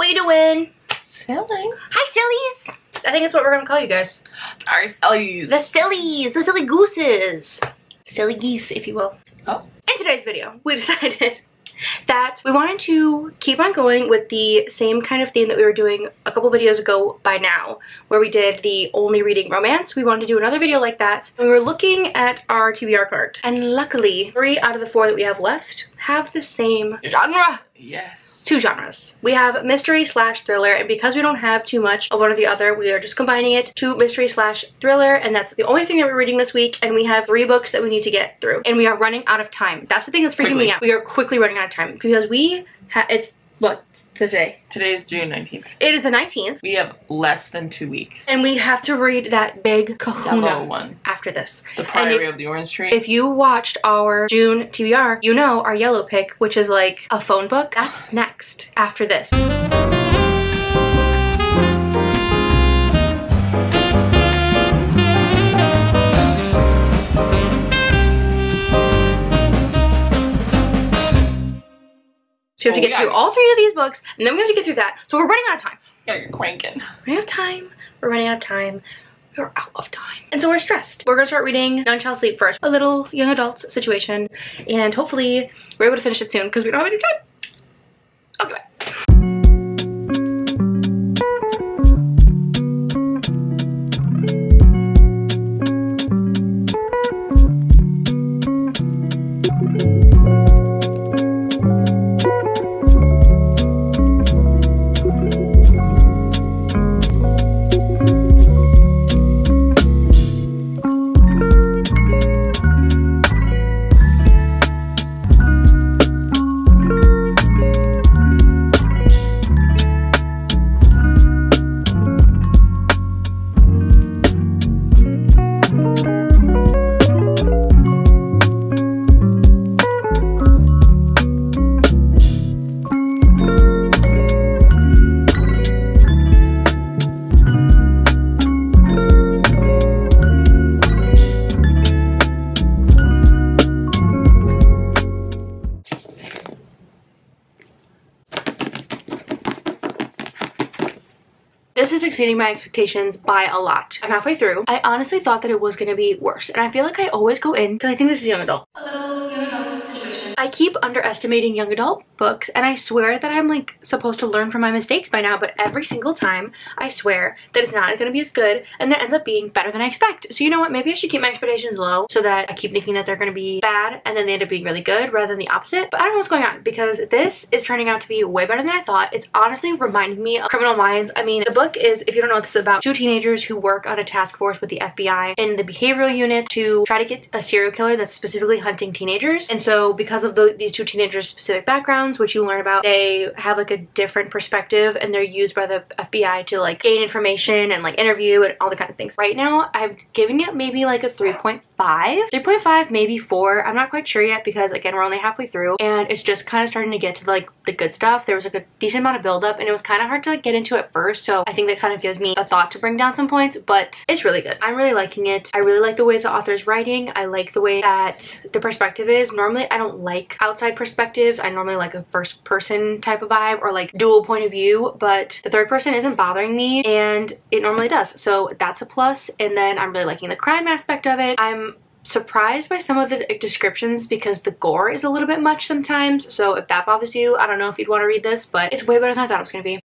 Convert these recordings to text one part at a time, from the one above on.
What you doing? Silly. Hi, sillies. I think that's what we're gonna call you guys. Our sillies. The sillies. The silly gooses. Silly geese, if you will. Oh. In today's video, we decided that we wanted to keep on going with the same kind of theme that we were doing a couple videos ago by now, where we did the only reading romance. We wanted to do another video like that. And we were looking at our TBR card, and luckily 3 out of the 4 that we have left have the same genre. Yes. 2 genres. We have mystery / thriller, and because we don't have too much of one or the other, we are just combining it to mystery / thriller, and that's the only thing that we're reading this week, and we have 3 books that we need to get through, and we are running out of time. That's the thing that's freaking me out. We are quickly running out of time because we it's what today? Today is June 19th. It is the 19th. We have less than 2 weeks. And we have to read that big kahuna Yellow one. after this. The Priory of the Orange Tree. If you watched our June TBR, you know our yellow pick, which is like a phone book. That's next after this. So we have to get through all 3 of these books, and then we have to get through that. So we're running out of time. Yeah, you're cranking. We're running out of time. We're running out of time. We're out of time. And so we're stressed. We're gonna start reading None Shall Sleep first. A little young adult situation. And hopefully we're able to finish it soon because we don't have any time. Okay, bye. This is exceeding my expectations by a lot. I'm halfway through. I honestly thought that it was going to be worse, and I feel like I always go in because I think this is young adult. A little young adult situation. I keep underestimating young adult books, and I swear that I'm like supposed to learn from my mistakes by now, but every single time I swear that it's not going to be as good, and that ends up being better than I expect. So you know what? Maybe I should keep my expectations low so that I keep thinking that they're going to be bad, and then they end up being really good rather than the opposite. But I don't know what's going on because this is turning out to be way better than I thought. It's honestly reminding me of Criminal Minds. I mean, the book is, if you don't know what this is about, 2 teenagers who work on a task force with the FBI in the behavioral unit to try to get a serial killer that's specifically hunting teenagers. And so because of these 2 teenagers' specific backgrounds, which you learn about, they have like a different perspective, and they're used by the FBI to like gain information and like interview and all the kind of things. Right now, I'm giving it maybe like a 3.5. 3.5, maybe 4. I'm not quite sure yet because again, we're only halfway through, and it's just kind of starting to get to like the good stuff. There was like a decent amount of buildup, and it was kind of hard to like get into at first, so I think that kind of gives me a thought to bring down some points, but it's really good. I'm really liking it. I really like the way the author's writing. I like the way that the perspective is. Normally I don't like outside perspectives. I normally like a first person type of vibe or like dual point of view, but the third person isn't bothering me, and it normally does, so that's a plus. And then I'm really liking the crime aspect of it. I'm surprised by some of the descriptions because the gore is a little bit much sometimes, so if that bothers you, I don't know if you'd want to read this, but it's way better than I thought it was going to be.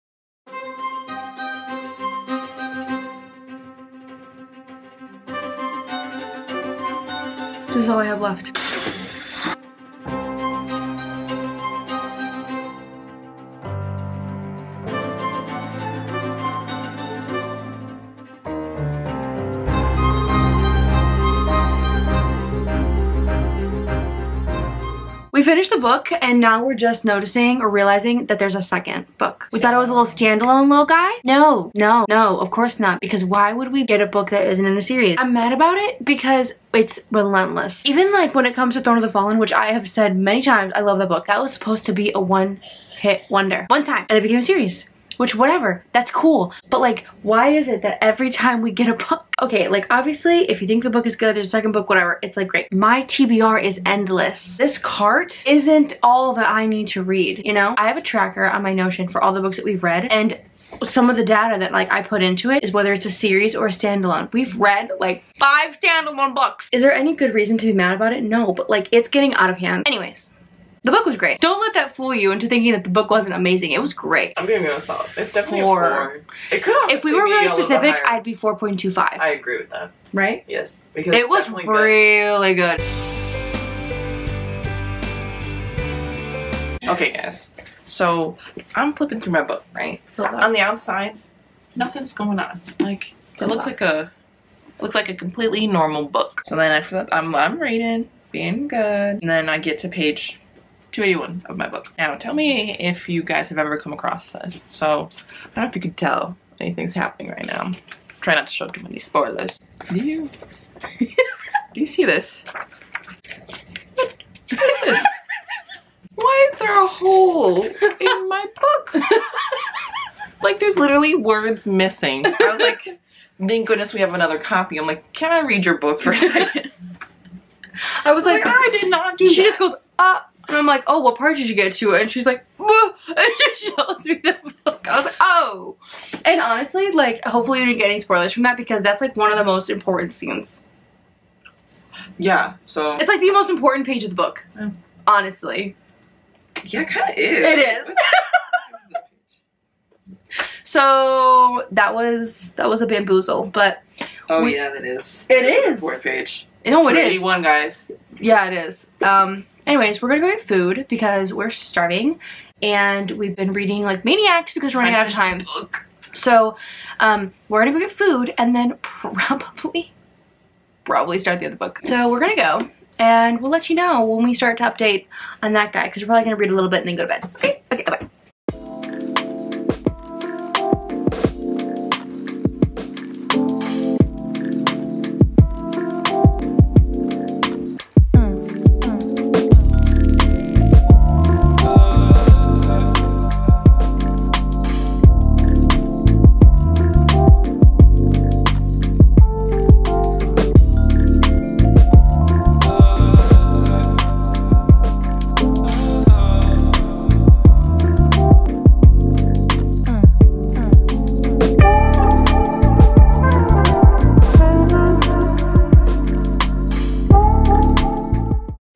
This is all I have left. We finished the book, and now we're just noticing or realizing that there's a second book. We thought it was a little standalone little guy. No, of course not, because why would we get a book that isn't in a series? I'm mad about it because it's relentless. Even like when it comes to Throne of the Fallen, which I have said many times, I love that book. That was supposed to be a one-hit wonder. One time, and it became a series. Which, whatever, that's cool. But like, why is it that every time we get a book, Okay, like obviously if you think the book is good, there's a second book, whatever, it's like great. My TBR is endless. This cart isn't all that I need to read, you know? I have a tracker on my Notion for all the books that we've read, and some of the data that like I put into it is whether it's a series or a standalone. We've read like 5 standalone books. Is there any good reason to be mad about it? No, but like it's getting out of hand. Anyways, the book was great. Don't let that fool you into thinking that the book wasn't amazing. It was great. I'm giving it a solid. It's definitely a 4. It could have. If we were really specific, I'd be 4.25. I agree with that. Right? Yes. Because it was really good. Okay, guys. So I'm flipping through my book, right? On the outside, nothing's going on. Like it looks like a completely normal book. So then after that, I'm reading, being good, and then I get to page 281 of my book. Now tell me if you guys have ever come across this. So I don't know if you could tell anything's happening right now. Try not to show too many spoilers. Do you do you see this? What is this? Why is there a hole in my book? Like there's literally words missing. I was like, thank goodness we have another copy. I'm like, can I read your book for a second? I was like, I did not do that. She just goes, and I'm like, oh, what part did you get to? And she's like, whoa, and she shows me the book. I was like, oh. And honestly, like, hopefully you didn't get any spoilers from that because that's like one of the most important scenes. Yeah, so. It's like the most important page of the book, honestly. Yeah, it kind of is. It is. So that was a bamboozle, but. Oh yeah, that is. It is. 4th page. No, it is. 81, guys. Yeah, it is. Anyways, we're gonna go get food because we're starving, and we've been reading like maniacs because we're running out of time. So, we're gonna go get food and then probably start the other book. So we're gonna go, and we'll let you know when we start to update on that guy because we're probably gonna read a little bit and then go to bed. Okay. Okay. Bye.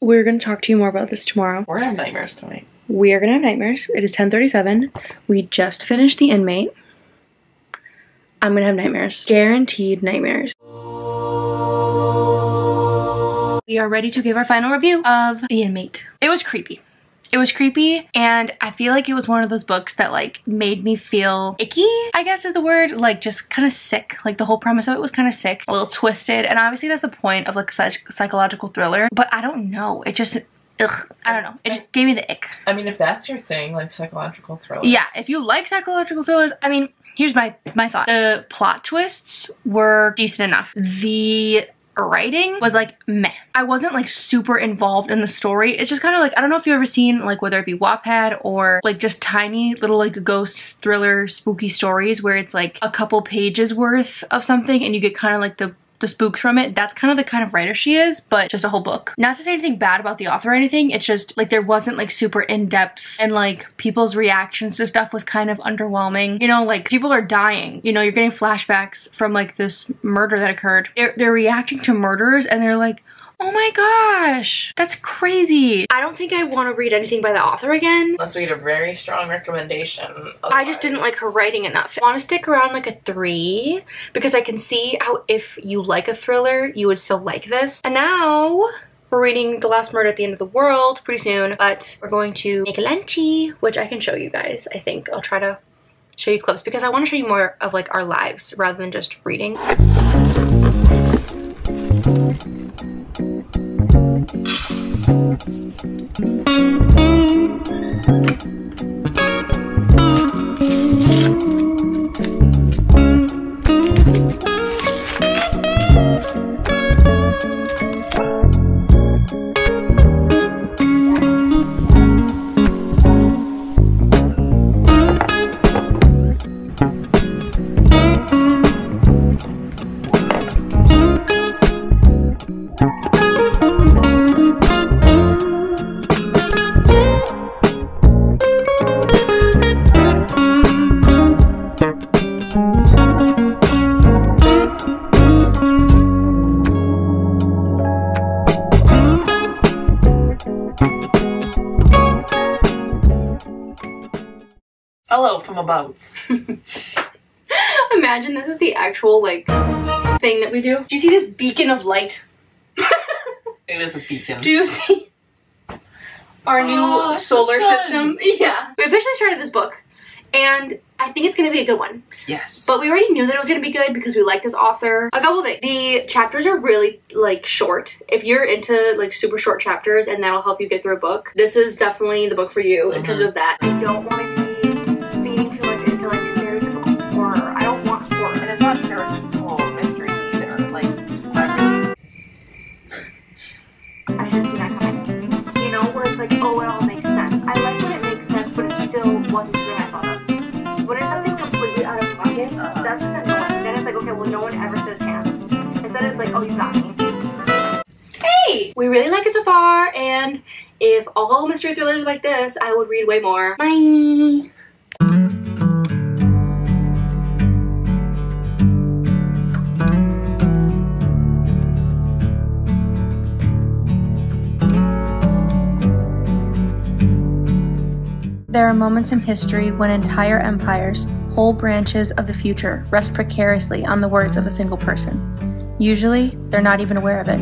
We're gonna talk to you more about this tomorrow. We're gonna have nightmares tonight. We are gonna have nightmares. It is 10:37. We just finished The Inmate. I'm gonna have nightmares. Guaranteed nightmares. We are ready to give our final review of The Inmate. It was creepy. It was creepy, and I feel like it was one of those books that like made me feel icky, I guess is the word, like just kind of sick. Like the whole premise of it was kind of sick, a little twisted, and obviously that's the point of like such psychological thriller, but I don't know, it just, ugh, I don't know, it just gave me the ick. I mean, if that's your thing, like psychological thrillers. Yeah, if you like psychological thrillers, I mean, here's my thought. The plot twists were decent enough. The writing was like meh. I wasn't like super involved in the story. It's just kind of like, I don't know if you've ever seen like whether it be Wattpad or like just tiny little like ghost thriller spooky stories where it's like a couple pages worth of something and you get kind of like the spooks from it. That's kind of the kind of writer she is, but just a whole book. Not to say anything bad about the author or anything, it's just like there wasn't like super in-depth, and like people's reactions to stuff was kind of underwhelming. You know, like people are dying, you know, you're getting flashbacks from like this murder that occurred. They're reacting to murders and they're like, oh my gosh, that's crazy. I don't think I want to read anything by the author again. Unless we get a very strong recommendation. Otherwise. I just didn't like her writing enough. I want to stick around like a 3 because I can see how if you like a thriller, you would still like this. And now we're reading The Last Murder at the End of the World pretty soon, but we're going to make a lunchy, which I can show you guys, I think. I'll try to show you clips because I want to show you more of like our lives rather than just reading. Hello from a boat. Imagine this is the actual like thing that we do. Do you see this beacon of light? It is a beacon. Do you see our new solar system? Yeah. We officially started this book and I think it's gonna be a good one. Yes. But we already knew that it was gonna be good because we like this author. A couple things. The chapters are really like short. If you're into like super short chapters and that'll help you get through a book, this is definitely the book for you in terms of that. I don't want it to be feeding too much into like stereotypical horror. I don't want horror. And it's not stereotypical mystery either. Like, I should see that coming. You know, where it's like, oh, it all makes sense. I like when it makes sense, but it still wasn't the thing I thought of. When it's something completely out of pocket, that's just annoying. Then it's like, okay, well, no one ever says chance. Instead, it's like, oh, you got me. Hey! We really like it so far, and if all mystery thrillers were like this, I would read way more. Bye! There are moments in history when entire empires, whole branches of the future, rest precariously on the words of a single person. Usually, they're not even aware of it.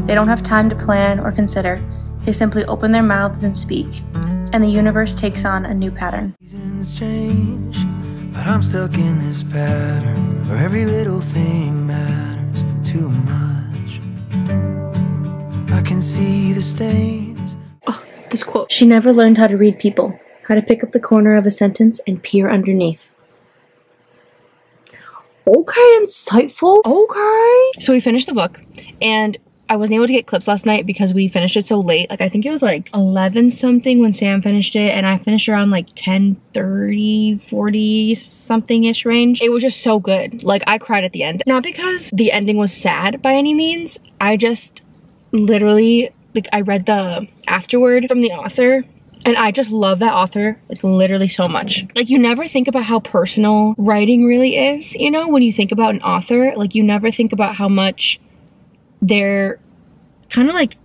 They don't have time to plan or consider. They simply open their mouths and speak, and the universe takes on a new pattern. Seasons change, but I'm stuck in this pattern where every little thing matters too much. I can see the stains. Oh, this quote. She never learned how to read people. How to pick up the corner of a sentence and peer underneath. Okay, insightful. Okay. So we finished the book, and I wasn't able to get clips last night because we finished it so late. Like, I think it was like 11 something when Sam finished it, and I finished around like 10:30, 40 something-ish range. It was just so good. Like, I cried at the end. Not because the ending was sad by any means. I just literally, like, I read the afterword from the author, and I just love that author, like, literally so much. Like, you never think about how personal writing really is, you know? When you think about an author, like, you never think about how much they're kind of, like,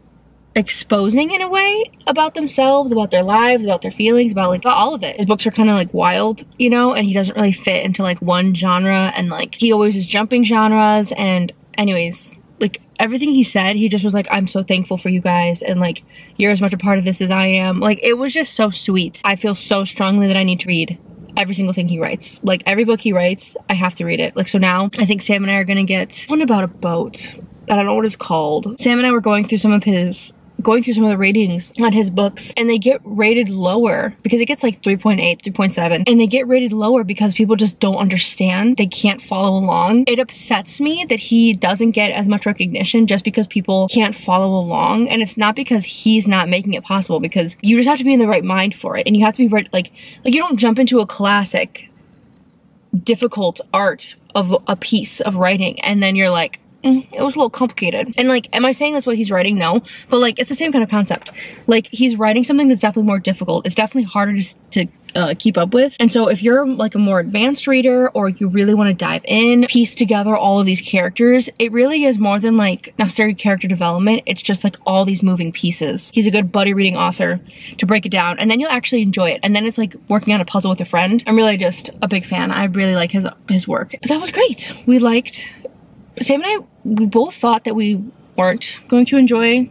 exposing in a way about themselves, about their lives, about their feelings, about all of it. His books are kind of, like, wild, you know? And he doesn't really fit into, like, one genre, and, like, he always is jumping genres, and anyways, like, everything he said, he just was like, I'm so thankful for you guys, and like, you're as much a part of this as I am. Like, it was just so sweet. I feel so strongly that I need to read every single thing he writes. Like, every book he writes, I have to read it. Like, so now I think Sam and I are gonna get one about a boat. I don't know what it's called. Sam and I were going through some of the ratings on his books, and they get rated lower because it gets like 3.8, 3.7, and they get rated lower because people just don't understand. They can't follow along. It upsets me that he doesn't get as much recognition just because people can't follow along, and it's not because he's not making it possible, because you just have to be in the right mind for it, and you have to be right, like you don't jump into a classic difficult art of a piece of writing and then you're like, it was a little complicated. And like, am I saying that's what he's writing? No, but like, it's the same kind of concept. Like, he's writing something that's definitely more difficult. It's definitely harder to keep up with. And so if you're like a more advanced reader, or you really want to dive in, piece together all of these characters, it really is more than like necessary character development. It's just like all these moving pieces. He's a good buddy reading author to break it down, and then you'll actually enjoy it. And then it's like working on a puzzle with a friend. I'm really just a big fan. I really like his work. But that was great. Sam and I, we both thought that we weren't going to enjoy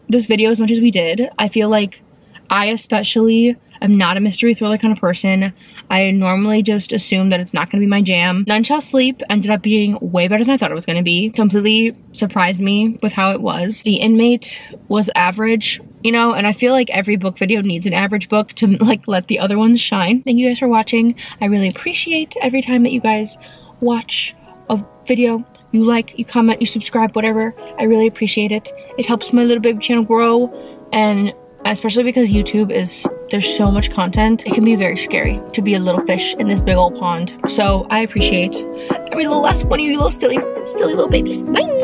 this video as much as we did. I feel like I especially am not a mystery thriller kind of person. I normally just assume that it's not going to be my jam. None Shall Sleep ended up being way better than I thought it was going to be. Completely surprised me with how it was. The Inmate was average, you know, and I feel like every book video needs an average book to like let the other ones shine. Thank you guys for watching. I really appreciate every time that you guys watch a video. You like, you comment, you subscribe, whatever. I really appreciate it. It helps my little baby channel grow, and especially because YouTube there's so much content. It can be very scary to be a little fish in this big old pond. So I appreciate every little last one of you little silly little babies. Bye!